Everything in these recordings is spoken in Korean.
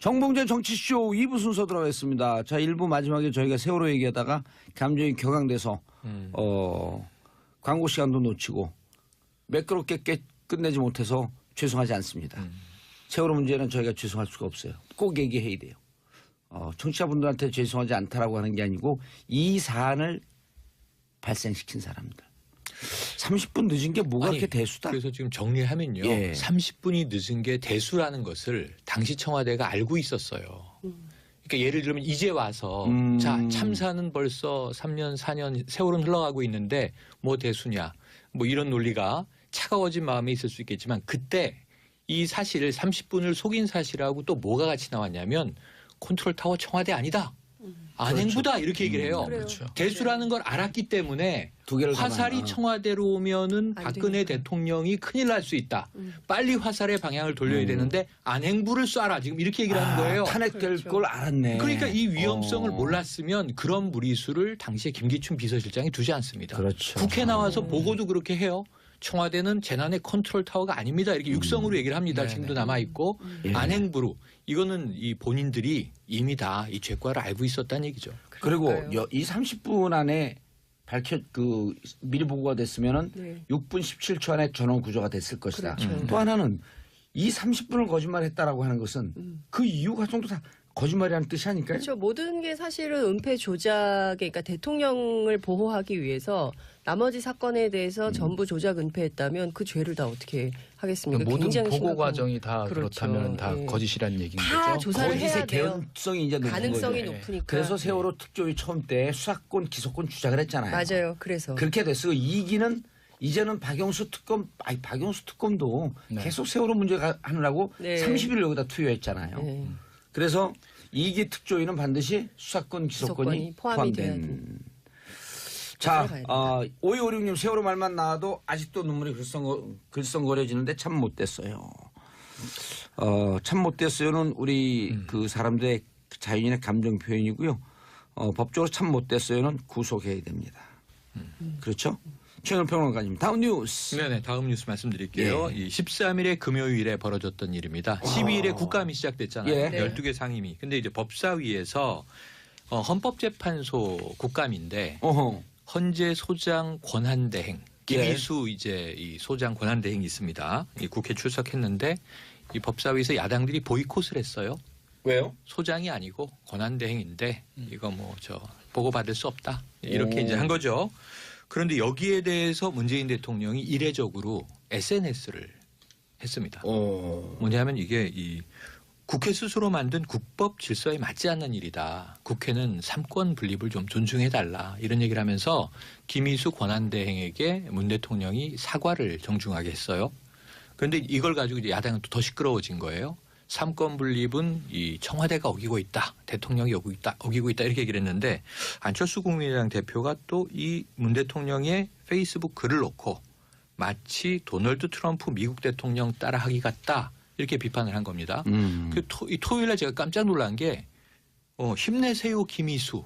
정봉재 정치쇼 2부 순서 들어가겠습니다. 자, 1부 마지막에 저희가 세월호 얘기하다가 감정이 격앙돼서 광고 시간도 놓치고 매끄럽게 끝내지 못해서 죄송하지 않습니다. 세월호 문제는 저희가 죄송할 수가 없어요. 꼭 얘기해야 돼요. 청취자분들한테 죄송하지 않다라고 하는 게 아니고 이 사안을 발생시킨 사람들. 30분 늦은 게 뭐가 그렇게 대수다? 그래서 지금 정리하면요. 예. 30분이 늦은 게 대수라는 것을 당시 청와대가 알고 있었어요. 그러니까 예를 들면 이제 와서 자 참사는 벌써 3년 4년 세월은 흘러가고 있는데 뭐 대수냐 뭐 이런 논리가 차가워진 마음이 있을 수 있겠지만 그때 이 사실을 30분을 속인 사실하고 또 뭐가 같이 나왔냐면 컨트롤타워 청와대 아니다. 안행부다 이렇게 얘기를 해요. 그렇죠. 대수라는 걸 알았기 때문에 두 개를 화살이 가만- 청와대로 오면은 안 박근혜 되니까. 대통령이 큰일 날 수 있다. 빨리 화살의 방향을 돌려야 되는데 안행부를 쏴라. 지금 이렇게 얘기를 하는 거예요. 탄핵될 그렇죠. 걸 알았네. 그러니까 이 위험성을 몰랐으면 그런 무리수를 당시에 김기춘 비서실장이 두지 않습니다. 그렇죠. 국회 나와서 보고도 그렇게 해요. 청와대는 재난의 컨트롤 타워가 아닙니다. 이렇게 육성으로 얘기를 합니다. 지금도 남아 있고 예. 안행부로 이거는 이 본인들이 이미 다 이 죄과를 알고 있었다는 얘기죠. 그리고 그러니까요. 이 30분 안에 미리 보고가 됐으면은 네. 6분 17초 안에 전원 구조가 됐을 것이다. 그렇죠. 또 하나는 이 30분을 거짓말했다라고 하는 것은 그 이유 과정도 다 거짓말이라는 뜻이 아닐까요? 그렇죠. 모든 게 사실은 은폐 조작에, 그러니까 대통령을 보호하기 위해서 나머지 사건에 대해서 전부 조작 은폐했다면 그 죄를 다 어떻게 하겠습니까? 모든 굉장히 보고 심각한- 과정이 다 그렇죠. 그렇다면 다 예. 거짓이라는 얘기인 다 거죠. 조사를 해야 거짓의 돼요. 개연성이 이제 높은 가능성이 거죠. 높으니까. 그래서 세월호 특조위 처음 때 수사권, 기소권 주장을 했잖아요. 맞아요. 그래서 그렇게 됐어요. 이기는 이제는 박영수 특검도 네. 계속 세월호 문제 하느라고 네. 30일 여기다 투여했잖아요. 네. 그래서 2기 특조위는 반드시 수사권, 기소권이 기소권이 포함이 돼야 포함된. 자, 들어가야 5256님 세월호 말만 나와도 아직도 눈물이 글썽거려지는데 참 못됐어요. 참 못됐어요는 우리 그 사람들의 자연인의 감정 표현이고요. 법적으로 참 못됐어요는 구속해야 됩니다. 그렇죠? 최영일 평론가님 다음 뉴스. 네네, 다음 뉴스 말씀드릴게요. 예. 이 13일에 금요일에 벌어졌던 일입니다. 12일에 국감이 시작됐잖아요. 예. 네. 12개 상임위. 근데 이제 법사위에서 헌법재판소 국감인데 어허. 헌재 소장 권한대행 예. 김희수 이제 이 소장 권한대행이 있습니다. 이 국회 출석했는데 이 법사위에서 야당들이 보이콧을 했어요. 왜요? 소장이 아니고 권한대행인데 이거 뭐 보고받을 수 없다. 이렇게 오. 이제 한 거죠. 그런데 여기에 대해서 문재인 대통령이 이례적으로 SNS를 했습니다. 뭐냐면 이게 이 국회 스스로 만든 국법 질서에 맞지 않는 일이다. 국회는 삼권 분립을 좀 존중해달라. 이런 얘기를 하면서 김희수 권한대행에게 문 대통령이 사과를 정중하게 했어요. 그런데 이걸 가지고 이제 야당은 또 더 시끄러워진 거예요. 삼권 분립은 이 청와대가 어기고 있다. 대통령이 어기고 있다. 이렇게 얘기를 했는데 안철수 국민의당 대표가 또 이 문 대통령의 페이스북 글을 놓고 마치 도널드 트럼프 미국 대통령 따라하기 같다. 이렇게 비판을 한 겁니다. 이 토요일에 제가 깜짝 놀란 게 힘내세요 김희수.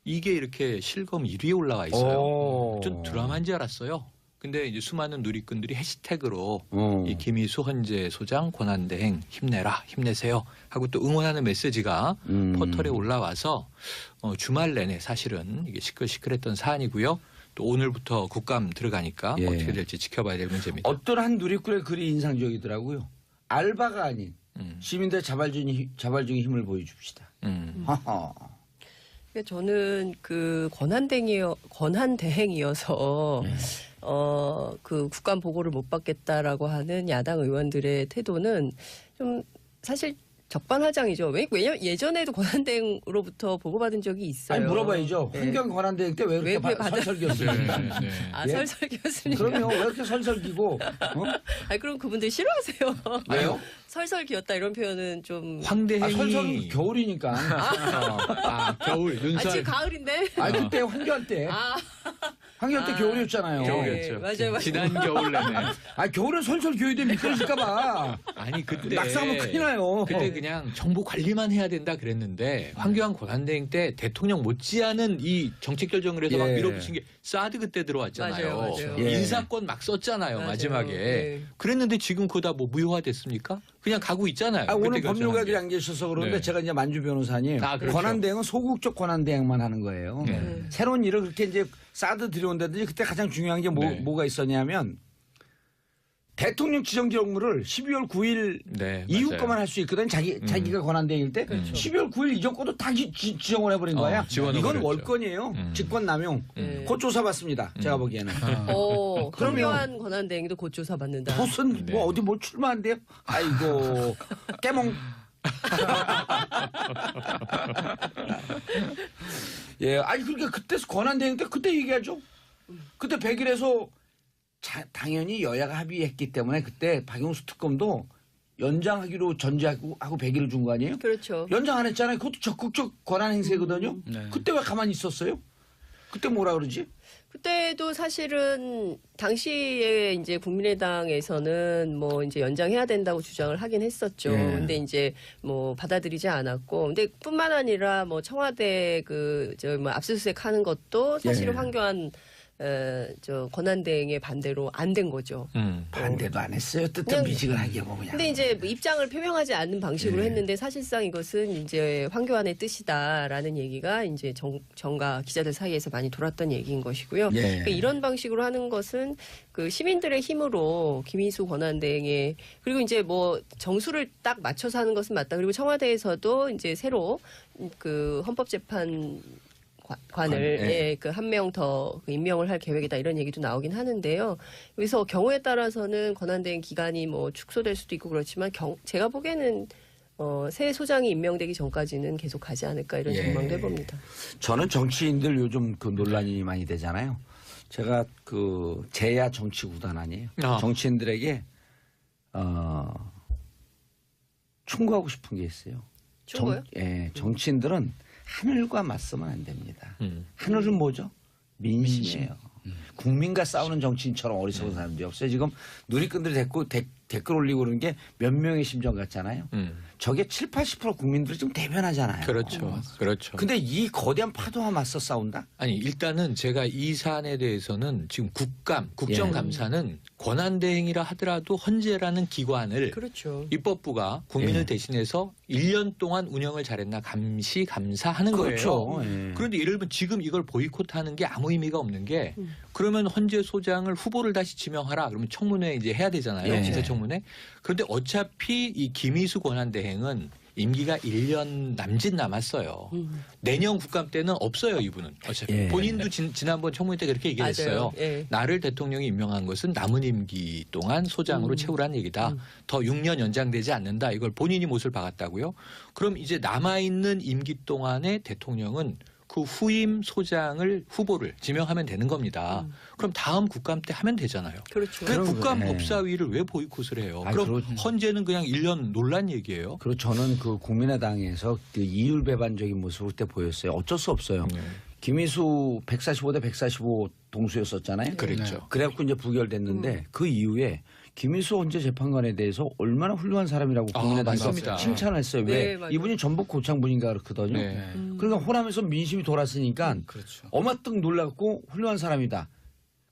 이게 이렇게 실검 1위에 올라와 있어요. 좀 드라마인 줄 알았어요. 근데 이제 수많은 누리꾼들이 해시태그로 이 김희수 헌재 소장 권한대행 힘내라 힘내세요 하고 또 응원하는 메시지가 포털에 올라와서 주말 내내 사실은 이게 시끌시끌했던 사안이고요. 또 오늘부터 국감 들어가니까 예. 어떻게 될지 지켜봐야 될 문제입니다. 어떤 한 누리꾼의 글이 인상적이더라고요. 알바가 아닌 시민들의 자발적인 힘을 보여줍시다. 하하. 그러니까 저는 그 권한대행이어서 그 국감 보고를 못 받겠다라고 하는 야당 의원들의 태도는 좀 사실 적반하장이죠. 왜냐면 예전에도 권한대행으로부터 보고받은 적이 있어요. 아니 물어봐야죠. 네. 환경 권한대행 때 왜 그렇게 왜 받았- 설설기었습니까? 아, 예? 설설기였습니까? 그럼요. 왜 이렇게 설설기고? 아니 그럼 그분들 싫어하세요. 왜요? 설설기였다 이런 표현은 좀. 황대행이 설설은 겨울이니까. 겨울 눈살. 아 지금 가을인데. 아니 그때 환경 때. 환경 때 겨울이었잖아요. 겨울이었죠. 맞아요. 지난 겨울 내내. 겨울은 설설 교육대 미끄러질까봐. 아니 그때 낙상하면 큰일 나요. 그때 그냥 정보 관리만 해야 된다 그랬는데 황교안 권한대행 때 대통령 못지않은 이 정책 결정을 해서 막 예. 밀어붙인 게 사드 그때 들어왔잖아요. 맞아요. 예. 인사권 막 썼잖아요. 맞아요. 마지막에. 예. 그랬는데 지금 그거 다 뭐 무효화됐습니까? 그냥 가고 있잖아요. 오늘 그때 법률가들이 결정한 안 계셔서 그런데 네. 제가 이제 만주 변호사님 아, 그렇죠. 권한대행은 소극적 권한대행만 하는 거예요. 네. 새로운 일을 그렇게 이제 사드 들여온다든지 그때 가장 중요한 게 네. 뭐가 있었냐면 대통령 지정기록물을 12월 9일 네, 이후 맞아요. 거만 할 수 있거든. 자기가 권한대행일 때 12월 9일 이전 것도 다 지정을 해버린 거야. 지원을 이건 버렸죠. 월권이에요. 직권남용. 네. 곧 조사받습니다. 제가 보기에는. 그러면 그러면- 황교안 권한대행도 곧 조사받는다. 무슨 네. 뭐 어디 뭐 출마한대요? 아이고 깨몽. 예, 아니 그러니까 그때 권한대행 때 그때 얘기하죠. 그때 100일에서 당연히 여야가 합의했기 때문에 그때 박용수 특검도 연장하기로 전제하고 100일을 준 거 아니에요? 그렇죠. 연장 안 했잖아요. 그것도 적극적 권한 행세거든요. 네. 그때 왜 가만히 있었어요? 그때 뭐라 그러지? 그때도 사실은 당시에 이제 국민의당에서는 뭐 이제 연장해야 된다고 주장을 하긴 했었죠. 예. 근데 이제 뭐 받아들이지 않았고, 근데 뿐만 아니라 뭐 청와대 뭐 압수수색 하는 것도 사실은 예. 황교안 저 권한대행의 반대로 안 된 거죠. 반대도 안 했어요. 뜻은 그냥- 미직을 하게 뭐 그냥. 근데 이제 뭐 입장을 표명하지 않는 방식으로 예. 했는데 사실상 이것은 이제 황교안의 뜻이다라는 얘기가 이제 정가 기자들 사이에서 많이 돌았던 얘기인 것이고요. 예. 그러니까 이런 방식으로 하는 것은 그 시민들의 힘으로 김인수 권한대행의 그리고 이제 뭐 정수를 딱 맞춰서 하는 것은 맞다. 그리고 청와대에서도 이제 새로 그 헌법재판 관을 예. 그 한 명 더 임명을 할 계획이다 이런 얘기도 나오긴 하는데요. 그래서 경우에 따라서는 권한대행 기간이 뭐 축소될 수도 있고 그렇지만 제가 보기에는 새 소장이 임명되기 전까지는 계속 가지 않을까 이런 예. 전망도 해봅니다. 저는 정치인들 요즘 그 논란이 많이 되잖아요. 제가 그 제야 정치 구단 아니에요. 정치인들에게 충고하고 싶은 게 있어요. 충고요? 정치인들은 하늘과 맞서면 안 됩니다. 하늘은 뭐죠? 민심이에요. 국민과 싸우는 정치인처럼 어리석은 사람들이 없어요. 지금 누리꾼들이 댓글 올리고 그러는 게 몇 명의 심정 같잖아요. 저게 7, 80% 국민들을 지금 대변하잖아요. 그렇죠. 그렇죠. 근데 이 거대한 파도와 맞서 싸운다? 아니 일단은 제가 이 사안에 대해서는 지금 국정감사는 권한대행이라 하더라도 헌재라는 기관을 그렇죠. 입법부가 국민을 예. 대신해서 1년 동안 운영을 잘했나 감시 감사하는 그렇죠. 거예요. 예. 그런데 예를 들면 지금 이걸 보이콧하는 게 아무 의미가 없는 게 그러면 헌재 소장을 후보를 다시 지명하라 그러면 청문회 이제 해야 되잖아요. 예. 인사청문회. 그런데 어차피 이 김희수 권한대행은 임기가 1년 남짓 남았어요. 내년 국감 때는 없어요, 이분은. 어차피. 예. 본인도 지난번 청문회 때 그렇게 얘기했어요. 맞아요. 예. 나를 대통령이 임명한 것은 남은 임기 동안 소장으로 채우라는 얘기다. 더 6년 연장되지 않는다. 이걸 본인이 못을 박았다고요. 그럼 이제 남아있는 임기 동안에 대통령은 그 후임 소장을 후보를 지명하면 되는 겁니다. 그럼 다음 국감 때 하면 되잖아요. 그렇죠. 왜 그런 국감 거예요. 법사위를 왜 보이콧을 해요? 아, 그럼 헌재는 그냥 1년 논란 얘기예요. 그리고 저는 그 국민의당에서 그 이율배반적인 모습을 그때 보였어요. 어쩔 수 없어요. 김희수 145대 145 동수였었잖아요. 그랬죠. 그래갖고 이제 부결됐는데 그 이후에 김희수 헌재 재판관에 대해서 얼마나 훌륭한 사람이라고 국민의당에서 맞습니다. 칭찬을 했어요. 네, 왜? 맞아요. 이분이 전북 고창분인가 그렇거든요. 네. 그러니까 호남에서 민심이 돌았으니까 그렇죠. 어마뜩 놀랐고 훌륭한 사람이다.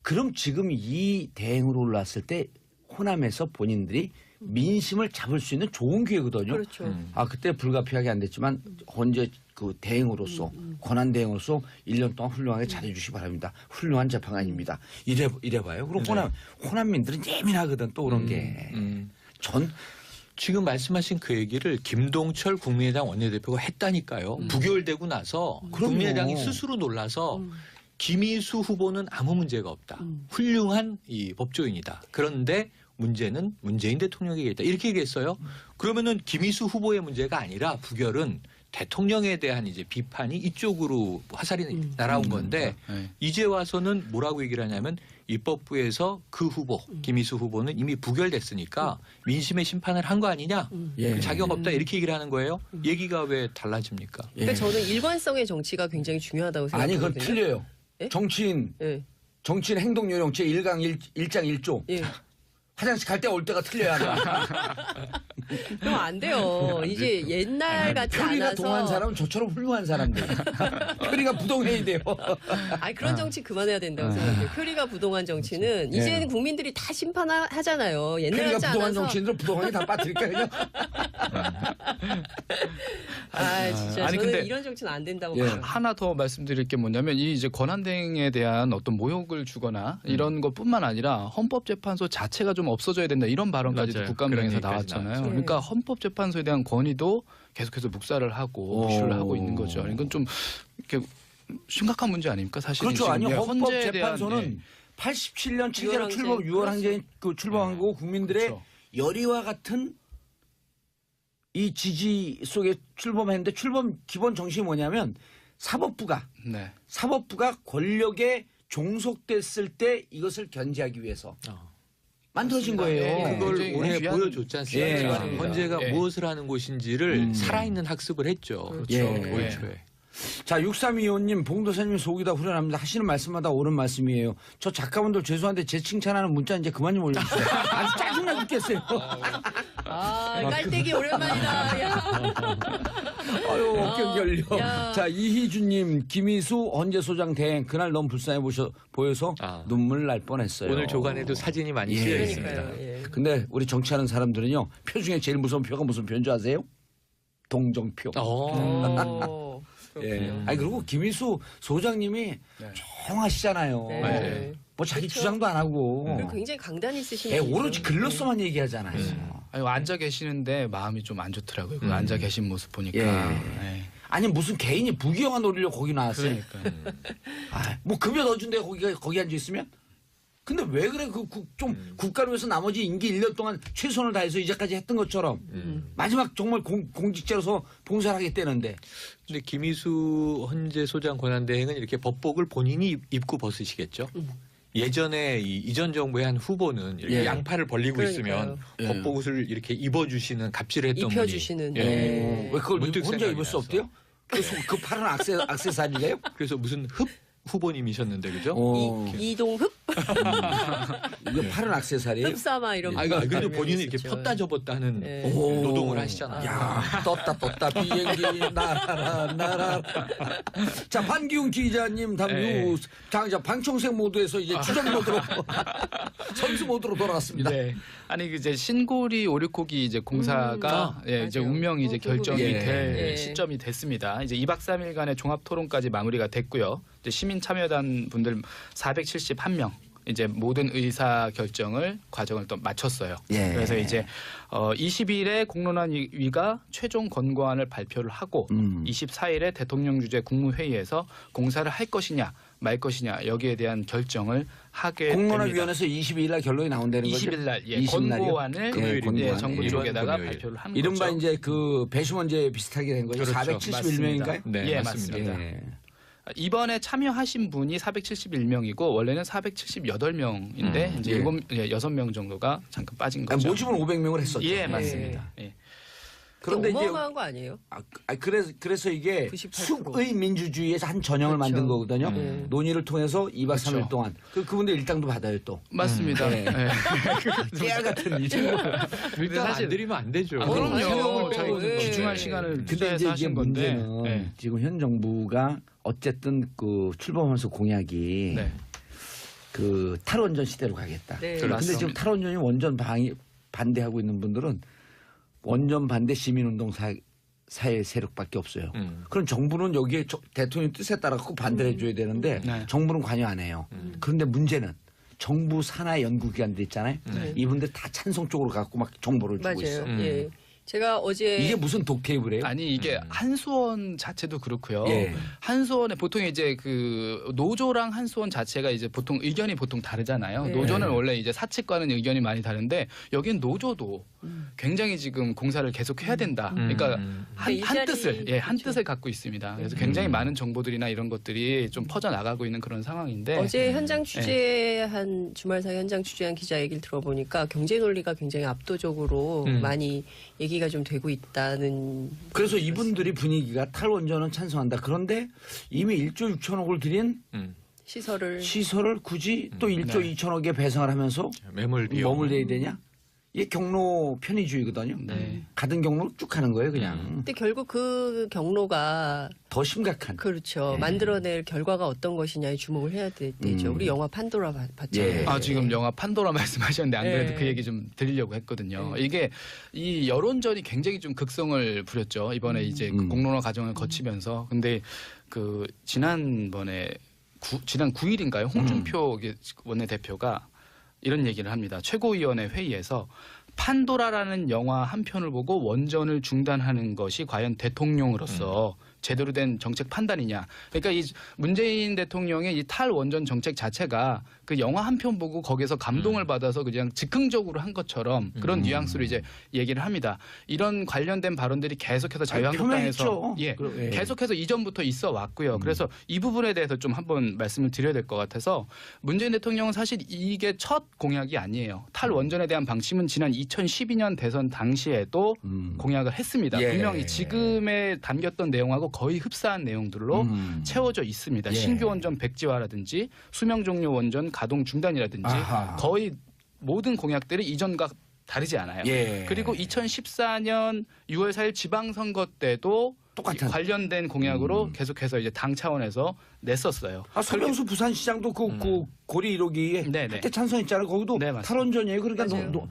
그럼 지금 이 대행으로 올라왔을 때 호남에서 본인들이 민심을 잡을 수 있는 좋은 기회거든요. 그렇죠. 아 그때 불가피하게 안 됐지만 헌재 그 대행으로서 권한 대행으로서 1년 동안 훌륭하게 잘해주시기 바랍니다. 훌륭한 재판관입니다. 이래봐요. 그리고 호남민들은 예민하거든 또 그런 게. 전 지금 말씀하신 그 얘기를 김동철 국민의당 원내대표가 했다니까요. 부결되고 나서 그럼요. 국민의당이 스스로 놀라서 김희수 후보는 아무 문제가 없다. 훌륭한 이 법조인이다. 그런데 문제는 문재인 대통령에게 있다. 이렇게 얘기했어요. 그러면은 김희수 후보의 문제가 아니라 부결은 대통령에 대한 이제 비판이 이쪽으로 화살이 날아온 건데 네. 이제 와서는 뭐라고 얘기를 하냐면 입법부에서 그 후보 김희수 후보는 이미 부결됐으니까 민심의 심판을 한 거 아니냐 예. 자격 없다 이렇게 얘기를 하는 거예요. 얘기가 왜 달라집니까? 예. 그러니까 저는 일관성의 정치가 굉장히 중요하다고 아니 생각하거든요. 그건 틀려요. 예? 정치인 예. 행동요령 제 1강 1장 1조 예. 화장실 갈 때 올 때가 틀려야 하나. 그럼 안 돼요. 이제 옛날 같지 표리가 않아서. 동한 사람은 저처럼 훌륭한 사람들. 표리가 부동해야 돼요. 아니 그런 정치 그만해야 된다고 생각해요. 표리가 부동한 정치는 이제는 국민들이 다 심판하잖아요. 옛날 표리가 같지 부동한 않아서. 정치인들 부동하게 다 빠뜨릴까 그냥. 아 진짜 아니, 저는 근데 이런 정치는 안 된다고 예. 봐요. 하나 더 말씀드릴 게 뭐냐면 이 이제 권한대행에 대한 어떤 모욕을 주거나 이런 것뿐만 아니라 헌법재판소 자체가 좀 없어져야 된다 이런 발언까지도 맞아요. 국감장에서 그런 얘기까지 나왔잖아요. 나왔죠. 그러니까 헌법재판소에 대한 권위도 계속해서 묵살을 하고 무시를 하고 있는 거죠. 이건 좀 이렇게 심각한 문제 아닙니까? 사실 그렇죠. 아니 헌재에 대한, 헌법재판소는 87년 7개월 출범 6월 그렇죠. 항쟁 그 출범한 거고 국민들의 그렇죠. 열의와 같은 이 지지 속에 출범했는데 출범 기본 정신이 뭐냐면 사법부가 네. 권력에 종속됐을 때 이것을 견제하기 위해서 만들어진 맞습니다. 거예요. 예. 그걸 굉장히 오늘 귀한 보여줬지 않습니까? 예. 헌재가 예. 무엇을 하는 곳인지를 살아있는 학습을 했죠. 그렇죠. 예. 올 초에. 자, 6325님, 봉도사님 속이다 후련합니다. 하시는 말씀마다 옳은 말씀이에요. 저 작가분들 죄송한데 제 칭찬하는 문자 이제 그만 좀 올려주세요. 아주 짜증나 죽겠어요. 아 깔때기 오랜만이다. 야. 아유, 어깨 결려. 야. 자, 이희준님, 김희수 헌재소장 대행, 그날 너무 불쌍해 보여서 눈물 날 뻔했어요. 오늘 조간에도 사진이 많이 예. 실려 있습니다. 그러니까요. 예. 근데 우리 정치하는 사람들은요, 표 중에 제일 무서운 표가 무슨 표인 줄 아세요? 동정표. 오, 예. 그렇군요. 아니, 그리고 김희수 소장님이 조용하시잖아요. 네. 뭐 자기 그렇죠. 주장도 안 하고. 그리고 굉장히 강단이 있으신 예, 분이죠. 오로지 글로서만 얘기하잖아요. 아니, 앉아 계시는데 마음이 좀 안 좋더라고요. 그 앉아 계신 모습 보니까. 예. 예. 아니 무슨 개인이 부귀영화 노리려고 거기 나왔어요. 그러니까. 아, 뭐 급여 넣어준대 거기 앉아 있으면. 근데 왜 그래 국가를 위해서 나머지 임기 1년 동안 최선을 다해서 이제까지 했던 것처럼 마지막 정말 공직자로서 봉사를 하겠다는데. 근데 김희수 헌재소장 권한대행은 이렇게 법복을 본인이 입고 벗으시겠죠. 예전에 이전 정부의 한 후보는 이렇게 예. 양팔을 벌리고 그러니까요. 있으면 법복옷을 이렇게 입어주시는 갑질을 했던 입혀주시는. 분이. 네. 왜 그걸 문득 혼자 생각이 입을 수 나서. 없대요? 그 팔은 액세서리래요? 그래서 무슨 흡 후보님이셨는데 그죠? 이동흡? 이게 팔은 액세서리예요? 흡사마 이런 아, 거. 근데 본인은 이렇게 있었죠. 폈다 접었다 하는 네. 노동을 하시잖아요. 야, 떴다 비행기 날아라. 자, 판기훈 기자님 담 네. 자, 방청색 모드에서 이제 추정 모드로 선수 모드로 돌아왔습니다. 네. 아니 이제 신고리 오류코기 이제 공사가 이제 맞아요. 운명이 이제 결정이 예. 될 예. 시점이 됐습니다. 이제 2박 3일간의 종합 토론까지 마무리가 됐고요. 이제 시민 참여단 분들 471명 이제 모든 의사 결정을 과정을 또 마쳤어요. 예. 그래서 이제 20일에 공론화위가 최종 권고안을 발표를 하고 24일에 대통령 주재 국무회의에서 공사를 할 것이냐 말 것이냐 여기에 대한 결정을 하게 됩니다. 공론화위원회에서 22일 날 결론이 나온다는 거죠? 20일 날 20일 날이요? 권고안을 권고안. 정부 예. 쪽에다가 금요일. 발표를 하는 이른바 거죠. 이제 그 배심원제 비슷하게 된 거죠. 그렇죠. 471명인가요? 네, 예, 맞습니다. 맞습니다. 예. 이번에 참여하신 분이 471명이고 원래는 478명인데 이제 예. 6명 정도가 잠깐 빠진 아니, 거죠. 모집은 500명을 했었죠. 예, 맞습니다. 예. 그런데 이제 어마어마한 거 아니에요? 그래서 이게 98%. 숙의 민주주의에서 한 전형을 그렇죠. 만든 거거든요. 논의를 통해서 2박 그렇죠. 3일 동안 그분들 일당도 받아요 또. 맞습니다. 네. 예. 깨알 같은 일. 일단 사실- 안 드리면 안 되죠. 그럼요. 그럼요. 저희 예. 귀중한 시간을 근데 투자해서 이제 이게 하신 건데. 문제는 예. 지금 현 정부가 어쨌든 그 출범하면서 공약이 네. 그 탈원전 시대로 가겠다. 네. 근데 맞습니다. 지금 탈원전이 원전 반대하고 있는 분들은 원전 반대 시민운동 사회 세력밖에 없어요. 그럼 정부는 여기에 대통령 뜻에 따라 꼭 반대를 해줘야 되는데 네. 정부는 관여 안 해요. 그런데 문제는 정부 산하 연구기관들 있잖아요. 이분들 다 찬성 쪽으로 갖고 막 정보를 주고 있어. 맞아요. 예. 제가 어제 이게 무슨 독개입을 해요? 아니 이게 한수원 자체도 그렇고요. 예. 한수원에 보통 이제 그 노조랑 한수원 자체가 이제 보통 의견이 보통 다르잖아요. 네. 노조는 원래 이제 사측과는 의견이 많이 다른데 여긴 노조도 굉장히 지금 공사를 계속 해야 된다. 그러니까 한 이 자리- 뜻을 한 그렇죠. 뜻을 갖고 있습니다. 그래서 굉장히 많은 정보들이나 이런 것들이 좀 퍼져 나가고 있는 그런 상황인데 어제 현장 취재한 주말 사이 현장 취재한 기자 얘기를 들어보니까 경제 논리가 굉장히 압도적으로 많이 얘기가 좀 되고 있다는. 그래서 이분들이 분위기가 탈원전은 찬성한다. 그런데 이미 1조 6천억을 들인 시설을 굳이 또 1조 네. 2천억에 배상을 하면서 매몰 비용. 머물러야 되냐? 이게 경로 편의주의거든요. 네. 가던 경로를 쭉 가는 거예요, 그냥. 근데 결국 그 경로가 더 심각한. 그렇죠. 예. 만들어낼 결과가 어떤 것이냐에 주목을 해야 되죠. 우리 영화 판도라 봤잖아요. 예. 아, 지금 영화 판도라 말씀하셨는데 안 그래도 네. 그 얘기 좀 드리려고 했거든요. 이게 이 여론전이 굉장히 좀 극성을 부렸죠. 이번에 이제 그 공론화 과정을 거치면서. 근데 그 지난번에 지난 9일인가요? 홍준표 원내대표가 이런 얘기를 합니다. 최고위원회 회의에서 판도라라는 영화 한 편을 보고 원전을 중단하는 것이 과연 대통령으로서 제대로 된 정책 판단이냐. 그러니까 이 문재인 대통령의 이 탈원전 정책 자체가 그 영화 한 편 보고 거기서 감동을 받아서 그냥 즉흥적으로 한 것처럼 그런 뉘앙스로 이제 얘기를 합니다. 이런 관련된 발언들이 계속해서 자유한국당에서 예. 계속해서 이전부터 있어 왔고요. 그래서 이 부분에 대해서 좀 한번 말씀을 드려야 될 것 같아서 문재인 대통령은 사실 이게 첫 공약이 아니에요. 탈원전에 대한 방침은 지난 2012년 대선 당시에도 공약을 했습니다. 예. 분명히 지금에 담겼던 내용하고 거의 흡사한 내용들로 채워져 있습니다. 예. 신규 원전 백지화라든지 수명 종료 원전 가동 중단이라든지 아하. 거의 모든 공약들이 이전과 다르지 않아요. 예. 그리고 2014년 6월 4일 지방선거 때도 똑같은. 관련된 공약으로 계속해서 이제 당 차원에서 냈었어요. 아, 서명수 부산시장도 그 고리 1호기에 네네. 그때 찬성했잖아요. 거기도 네, 맞습니다. 탈원전이에요. 그러니까 맞아요.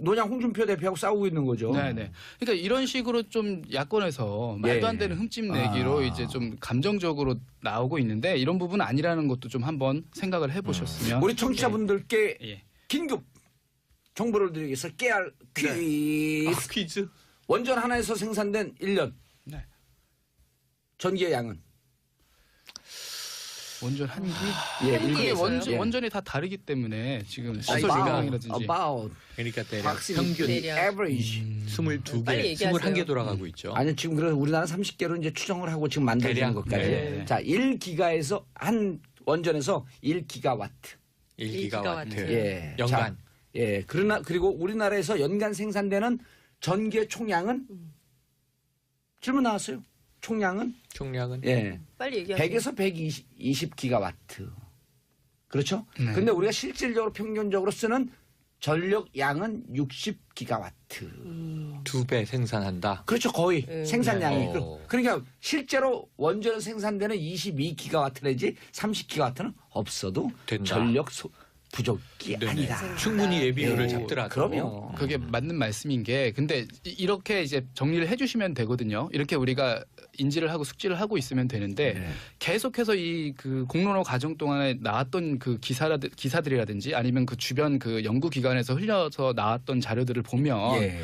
노냥 홍준표 대표하고 싸우고 있는 거죠. 네네. 그러니까 이런 식으로 좀 야권에서 말도 안 되는 흠집 내기로 이제 좀 감정적으로 나오고 있는데 이런 부분 아니라는 것도 좀 한번 생각을 해보셨으면. 우리 청취자분들께 예. 긴급 정보를 드리기 위해서 깨알 퀴즈. 퀴즈. 원전 하나에서 생산된 1년 네. 전기의 양은? 원전 한기. 예, 한기에 그게 있어요? 예. 원전이 다 다르기 때문에 지금 시설 about, 상황이라든지. about 그러니까 대략 평균 대략. average. 22개, 빨리 얘기하세요. 21개 돌아가고 있죠. 아니 지금 그래서 우리나라 30개로 이제 추정을 하고 지금 만들어진 대략. 것까지. 네. 자, 1기가에서 한 원전에서 1기가와트. 1기가와트. 예. 연간. 자, 예. 그리고 우리나라에서 연간 생산되는 전기의 총량은 질문 나왔어요. 총량은 총량은 예. 빨리 얘기하세요. 100에서 120기가와트. 그렇죠? 네. 근데 우리가 실질적으로 평균적으로 쓰는 전력 양은 60기가와트. 2배 생산한다. 그렇죠. 거의 네. 생산량이. 네. 그러니까 실제로 원전 생산되는 22기가와트내지 30기가와트는 없어도 된다. 전력 부족이 네네. 아니다. 충분히 예비율을 예. 잡더라도. 그럼요. 그게 맞는 말씀인 게 근데 이렇게 이제 정리를 해주시면 되거든요. 이렇게 우리가 인지를 하고 숙지를 하고 있으면 되는데 네. 계속해서 이 그 공론화 과정 동안에 나왔던 그 기사들이라든지 아니면 그 주변 그 연구기관에서 흘려서 나왔던 자료들을 보면 예.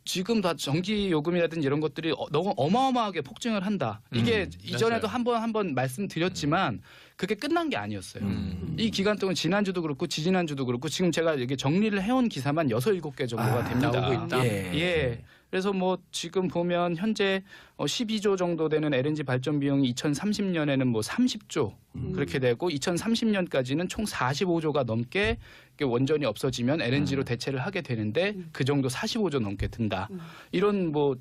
지금 다 전기 요금이라든지 이런 것들이 너무 어마어마하게 폭증을 한다. 이게 이전에도 맞아요. 한 번 말씀드렸지만 그게 끝난 게 아니었어요. 이 기간 동안 지난주도 그렇고 지지난주도 그렇고 지금 제가 이게 정리를 해온 기사만 6, 7개 정도가 됩니다. 나오고 있다. 예. 그래서 뭐 지금 보면 현재 12조 정도 되는 LNG 발전 비용이 2030년에는 뭐 30조 그렇게 되고 2030년까지는 총 45조가 넘게 원전이 없어지면 LNG로 대체를 하게 되는데 그 정도 45조 넘게 든다. 이런 뭐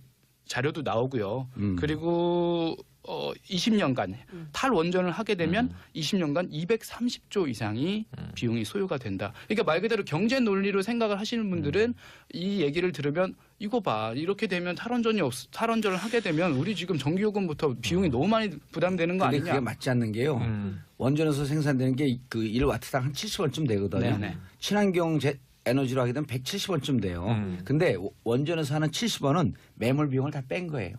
자료도 나오고요. 그리고 20년간 탈원전을 하게 되면 20년간 230조 이상이 비용이 소요가 된다. 그러니까 말 그대로 경제 논리로 생각을 하시는 분들은 이 얘기를 들으면 이거 봐. 이렇게 되면 탈원전을 하게 되면 우리 지금 전기요금부터 비용이 너무 많이 부담되는 거 근데 아니냐. 그게 맞지 않는 게요. 원전에서 생산되는 게 그 1와트당 한 70원쯤 되거든요. 네네. 친환경 에너지로 하게 되면 170원쯤 돼요. 근데 원전에서 하는 70원은 매몰 비용을 다 뺀 거예요.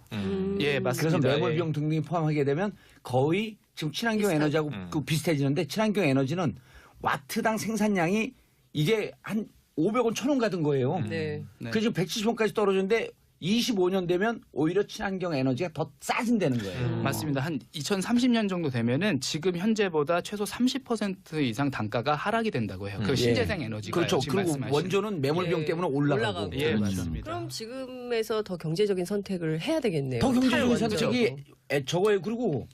예, 맞습니다. 그래서 매몰 예. 비용 등등이 포함하게 되면 거의 지금 친환경 에너지하고 그 비슷해지는데 친환경 에너지는 와트당 생산량이 이게 한 500원, 1000원 가던 거예요. 네. 네. 그래서 170원까지 떨어졌는데 25년 되면 오히려 친환경 에너지가 더 싸진다는 거예요. 맞습니다. 한 2030년 정도 되면은 지금 현재보다 최소 30% 이상 단가가 하락이 된다고 해요. 그 신재생 에너지가 그렇죠. 지금 그리고 말씀하신. 원전은 매몰 비용 예, 때문에 올라가고. 올라가고. 예, 그렇죠. 맞습니다. 그럼 지금에서 더 경제적인 선택을 해야 되겠네요. 더 경제적인 탈원전. 선택이 저거예요. 그리고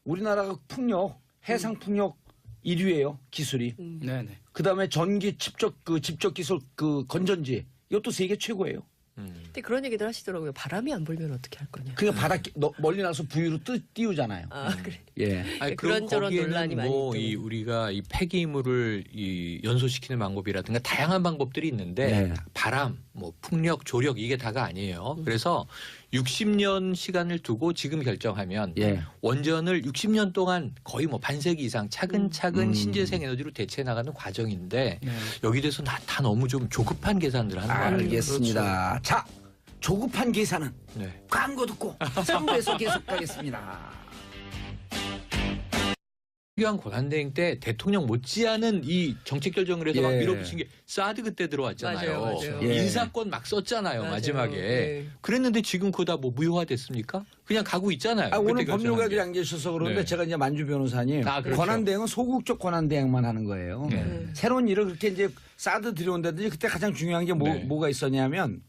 우리나라가 풍력, 해상 풍력 1위예요. 기술이. 네네. 그다음에 전기 집적 기술 그 건전지 이것도 세계 최고예요. 근데 그런 얘기들 하시더라고요. 바람이 안 불면 어떻게 할 거냐. 그러니까 바닥 멀리 나서 부위로 띄우잖아요. 아, 그래. 예. 아니, 그런저런 거기에는 논란이 많이 뭐 있더라고요. 우리가 이 폐기물을 이 연소시키는 방법이라든가 다양한 방법들이 있는데 네. 바람, 뭐 풍력, 조력 이게 다가 아니에요. 그래서 60년 시간을 두고 지금 결정하면 예. 원전을 60년 동안 거의 뭐 반세기 이상 차근차근 음. 신재생 에너지로 대체해 나가는 과정인데 네. 여기 대해서 다 너무 좀 조급한 계산들을 하는 거 같아요. 알겠습니다. 자, 조급한 계산은 네. 광고 듣고 3부에서 계속하겠습니다. 필요한 권한대행 때 대통령 못지않은 이 정책 결정을 해서 막 예. 밀어붙인 게 사드 그때 들어왔잖아요. 맞아요. 예. 인사권 막 썼잖아요. 맞아요. 마지막에. 네. 그랬는데 지금 그거 다 뭐 무효화됐습니까? 그냥 가고 있잖아요. 오늘 그때 법률가들이 결정한 안 계셔서 그런데 네. 제가 이제 만주 변호사님 아, 그렇죠. 권한대행은 소극적 권한대행만 하는 거예요. 네. 새로운 일을 그렇게 이제 사드 들여온다든지 그때 가장 중요한 게 네. 뭐가 있었냐면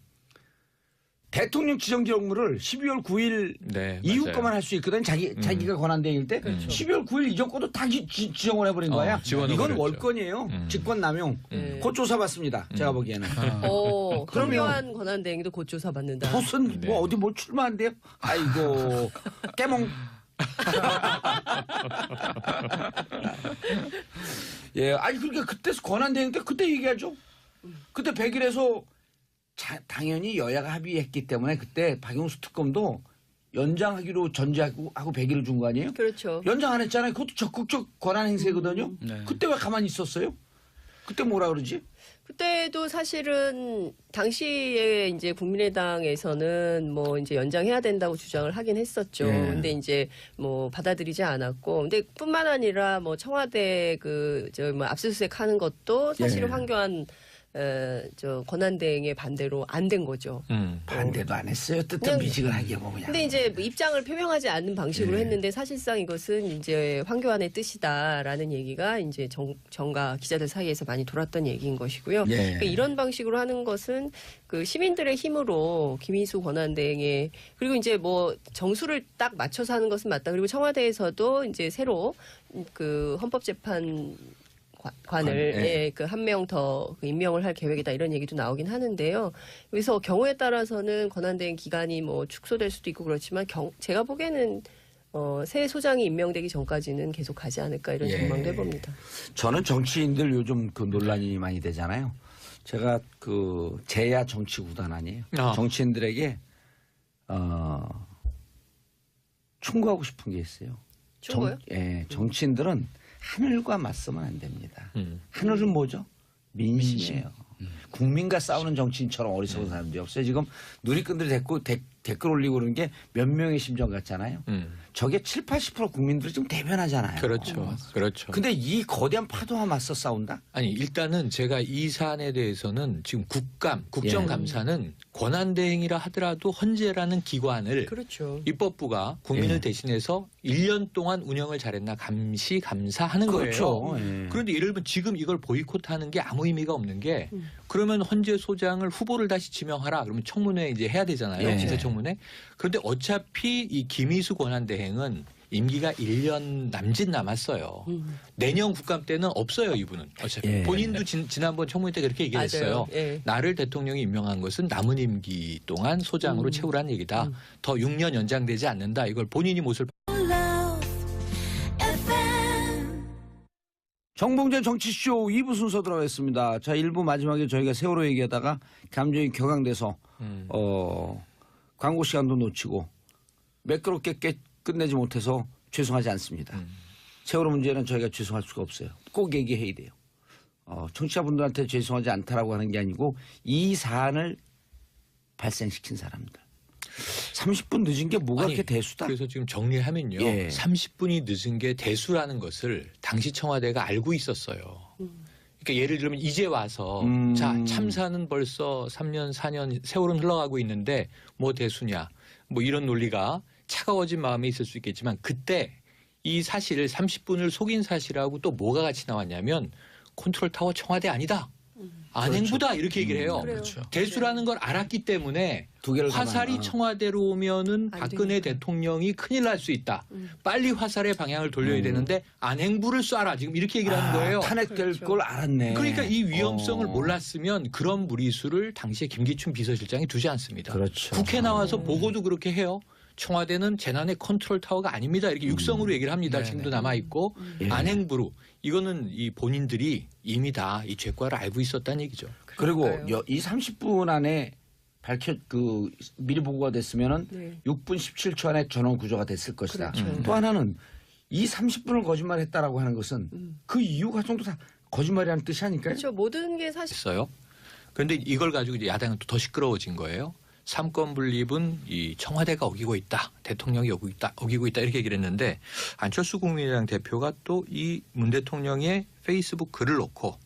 대통령 지정기 업무를 12월 9일 네, 이후 맞아요. 거만 할 수 있거든. 자기가 권한대행일 때 12월 9일 이전 거도 다 지정을 해버린 거야. 지원을 이건 해버렸죠. 월권이에요. 직권 남용. 네. 곧 조사받습니다. 제가 보기에는. 그러면 그러면- 권한대행도 곧 조사 받는다. 무슨 네. 뭐 어디 뭐 출마한대요? 아이고 깨몽. 예, 아니 그러니까 그때 권한대행 때 그때 얘기하죠. 그때 100일에서 당연히 여야가 합의했기 때문에 그때 박영수 특검도 연장하기로 전제하고 100일을 준 거 아니에요? 그렇죠. 연장 안 했잖아요. 그것도 적극적 권한 행세거든요. 네. 그때 왜 가만히 있었어요? 그때 뭐라 그러지? 그때도 사실은 당시에 이제 국민의당에서는 뭐 이제 연장해야 된다고 주장을 하긴 했었죠. 예. 근데 이제 뭐 받아들이지 않았고, 근데 뿐만 아니라 뭐 청와대 뭐 압수수색 하는 것도 사실은 예. 황교안 권한대행의 반대로 안 된 거죠. 반대도 안 했어요. 뜻은 그냥- 비직을 하게 뭐 그냥. 근데 이제 입장을 표명하지 않는 방식으로 예. 했는데 사실상 이것은 이제 황교안의 뜻이다라는 얘기가 이제 정가 기자들 사이에서 많이 돌았던 얘기인 것이고요. 예. 그러니까 이런 방식으로 하는 것은 그 시민들의 힘으로 김희수 권한대행의 그리고 이제 뭐 정수를 딱 맞춰서 하는 것은 맞다. 그리고 청와대에서도 이제 새로 그 헌법재판 관을 예. 그 한 명 더 임명을 할 계획이다 이런 얘기도 나오긴 하는데요. 그래서 경우에 따라서는 권한대행 기간이 뭐 축소될 수도 있고 그렇지만 제가 보기에는 새 소장이 임명되기 전까지는 계속 가지 않을까 이런 예. 전망도 해봅니다. 저는 정치인들 요즘 그 논란이 많이 되잖아요. 제가 그 제야 정치 구단 아니에요. 정치인들에게 충고하고 싶은 게 있어요. 충고요? 정치인들은 하늘과 맞서면 안 됩니다. 하늘은 뭐죠? 민심이에요. 국민과 싸우는 정치인처럼 어리석은 사람들이 없어요. 지금 누리꾼들이 댓글 올리고 그러는 게 몇 명의 심정 같잖아요. 저게 7, 80% 국민들이 지금 대변하잖아요. 그렇죠. 그렇죠. 근데 이 거대한 파도와 맞서 싸운다? 아니 일단은 제가 이 사안에 대해서는 지금 국정감사는 권한대행이라 하더라도 헌재라는 기관을 그렇죠. 입법부가 국민을 예. 대신해서 1년 동안 운영을 잘했나 감시 감사하는 그렇죠. 거예요. 예. 그런데 예를 들면 지금 이걸 보이콧하는 게 아무 의미가 없는 게 그러면 헌재 소장을 후보를 다시 지명하라 그러면 청문회 이제 해야 되잖아요. 예. 기사청문회. 그런데 어차피 이 김희수 권한대행은 임기가 1년 남짓 남았어요. 내년 국감 때는 없어요, 이분은. 어차피. 예. 본인도 지난번 청문회 때 그렇게 얘기했어요. 맞아요. 예. 나를 대통령이 임명한 것은 남은 임기 동안 소장으로 채우라는 얘기다. 더 6년 연장되지 않는다. 이걸 본인이 못을 정봉재 정치쇼 2부 순서 들어가겠습니다. 자, 1부 마지막에 저희가 세월호 얘기하다가 감정이 격앙돼서 광고 시간도 놓치고 매끄럽게 끝내지 못해서 죄송하지 않습니다. 세월호 문제는 저희가 죄송할 수가 없어요. 꼭 얘기해야 돼요. 청취자분들한테 죄송하지 않다라고 하는 게 아니고 이 사안을 발생시킨 사람들. 30분 늦은 게 뭐가 아니, 그렇게 대수다? 그래서 지금 정리하면요. 예. 30분이 늦은 게 대수라는 것을 당시 청와대가 알고 있었어요. 그러니까 예를 들면 이제 와서 자 참사는 벌써 3년 4년 세월은 흘러가고 있는데 뭐 대수냐 뭐 이런 논리가 차가워진 마음이 있을 수 있겠지만 그때 이 사실을 30분을 속인 사실하고 또 뭐가 같이 나왔냐면 컨트롤타워 청와대 아니다. 안행부다 이렇게 얘기를 해요. 그래요. 그렇죠. 대수라는 걸 알았기 때문에 두 개를 화살이 담아. 청와대로 오면은 안 박근혜 되니까. 대통령이 큰일 날 수 있다. 빨리 화살의 방향을 돌려야 되는데 안행부를 쏴라. 지금 이렇게 얘기를 하는 거예요. 탄핵될 그렇죠. 걸 알았네. 그러니까 이 위험성을 어. 몰랐으면 그런 무리수를 당시에 김기춘 비서실장이 두지 않습니다. 그렇죠. 국회 나와서 보고도 그렇게 해요. 청와대는 재난의 컨트롤 타워가 아닙니다. 이렇게 육성으로 얘기를 합니다. 네네. 지금도 남아 있고 예. 안행부로 이거는 이 본인들이 이미 다 이 죄과를 알고 있었다는 얘기죠. 그리고 그러니까요. 이 30분 안에 미리 보고가 됐으면은 네. 6분 17초 안에 전원 구조가 됐을 것이다. 그렇죠. 또 하나는 이 30분을 거짓말했다라고 하는 것은 그 이유가 정도 다 거짓말이라는 뜻이 아닐까요? 그렇죠. 모든 게 사실 했어요. 그런데 이걸 가지고 이제 야당은 또 더 시끄러워진 거예요. 삼권 분립은 이 청와대가 어기고 있다. 대통령이 어기고 있다. 이렇게 얘기를 했는데 안철수 국민의당 대표가 또 이 문 대통령의 페이스북 글을 놓고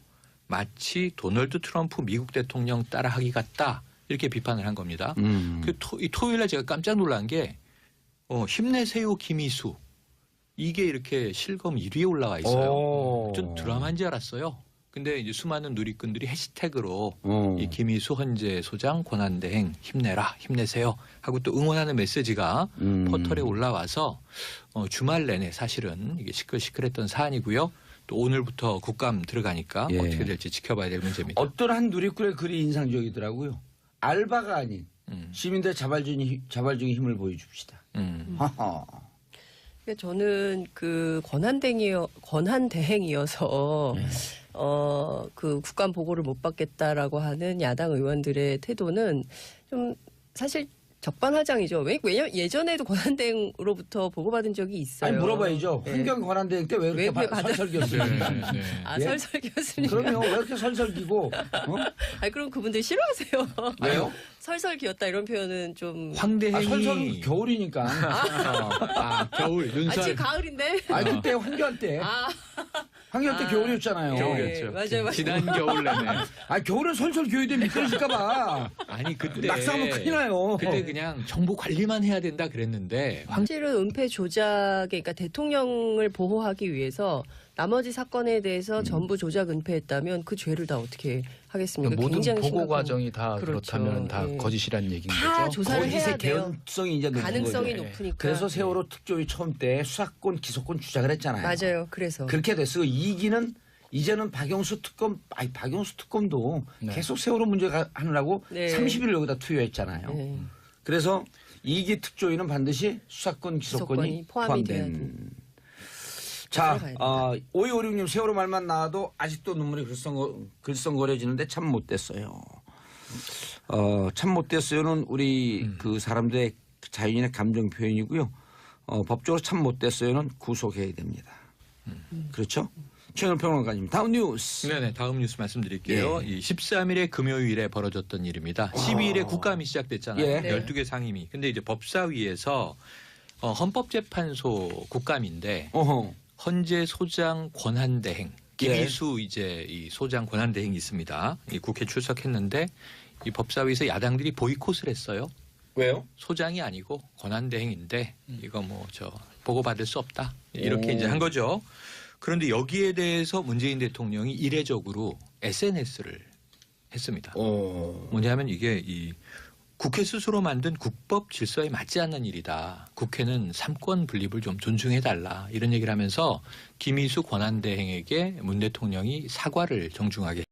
마치 도널드 트럼프 미국 대통령 따라하기 같다. 이렇게 비판을 한 겁니다. 이 토요일 날 제가 깜짝 놀란 게 힘내세요 김희수. 이게 이렇게 실검 1위에 올라와 있어요. 좀 드라마인 줄 알았어요. 근데 이제 수많은 누리꾼들이 해시태그로 이 김희수 헌재 소장 권한대행 힘내라 힘내세요 하고 또 응원하는 메시지가 포털에 올라와서 주말 내내 사실은 이게 시끌시끌했던 사안이고요. 또 오늘부터 국감 들어가니까 예. 어떻게 될지 지켜봐야 될 문제입니다. 어떤 한 누리꾼의 글이 인상적이더라고요. 알바가 아닌 시민들의 자발적인 힘을 보여줍시다. 하하. 그러니까 저는 그 권한대행이어서 그 국감 보고를 못 받겠다라고 하는 야당 의원들의 태도는 좀 사실 적반하장이죠. 왜냐면 예전에도 권한대행으로부터 보고받은 적이 있어요. 아니 물어봐야죠. 네. 환경 권한대행 때 왜 왜 그렇게 받아- 설설기였습니까? 아, 예? 설설기였으니까. 그러면 왜 이렇게 설설기고? 아니 그럼 그분들 싫어하세요. 왜요? 설설기였다 이런 표현은 좀. 황대행이 설설은 겨울이니까. 겨울 아 윤설 지금 가을인데. 아 그때 환경 때. 아, 환경 때 겨울이었잖아요. 겨울이었죠. 맞아요. 지난 겨울 내내. 아 겨울은 설설 교육대 미끄러질까봐. 아니 그때 낙상하면 큰일 나요. 그때 그냥 정보 관리만 해야 된다 그랬는데 사실은 은폐 조작에 그러니까 대통령을 보호하기 위해서 나머지 사건에 대해서 전부 조작 은폐했다면 그 죄를 다 어떻게 하겠습니까? 모든 굉장히 보고 심각한- 과정이 다 그렇죠. 그렇다면 다 예. 거짓이라는 얘기인 다 거죠. 조사를 해야 거짓의 돼요. 개연성이 이제 높은 가능성이 거죠. 높으니까. 그래서 세월호 특조위 처음 때 수사권, 기소권 주작을 했잖아요. 맞아요. 그래서 그렇게 됐어요. 이기는 이제는 박영수 특검도 네. 계속 세월호 문제 하느라고 네. 30일 여기다 투여했잖아요. 네. 그래서 2기 특조위는 반드시 수사권, 기소권이 기소권이 포함이 돼야 포함된. 자, 들어가야 5256님 세월호 말만 나와도 아직도 눈물이 글썽거려지는데 참 못됐어요. 참 못됐어요는 우리 그 사람들의 자연인의 감정 표현이고요. 법적으로 참 못됐어요는 구속해야 됩니다. 그렇죠? 최영일 평론가님 다음 뉴스. 네네 다음 뉴스 말씀드릴게요. 예. 이 13일에 금요일에 벌어졌던 일입니다. 12일에 국감이 시작됐잖아요. 예. 네. 12개 상임위. 근데 이제 법사위에서 헌법재판소 국감인데 어허. 헌재 소장 권한대행 예. 김희수 이제 이 소장 권한대행이 있습니다. 이 국회 출석했는데 이 법사위에서 야당들이 보이콧을 했어요. 왜요? 소장이 아니고 권한대행인데 이거 뭐 보고받을 수 없다 이렇게 오. 이제 한 거죠. 그런데 여기에 대해서 문재인 대통령이 이례적으로 SNS를 했습니다. 뭐냐면 이게 이 국회 스스로 만든 국법 질서에 맞지 않는 일이다. 국회는 삼권 분립을 좀 존중해달라 이런 얘기를 하면서 김희수 권한대행에게 문 대통령이 사과를 정중하게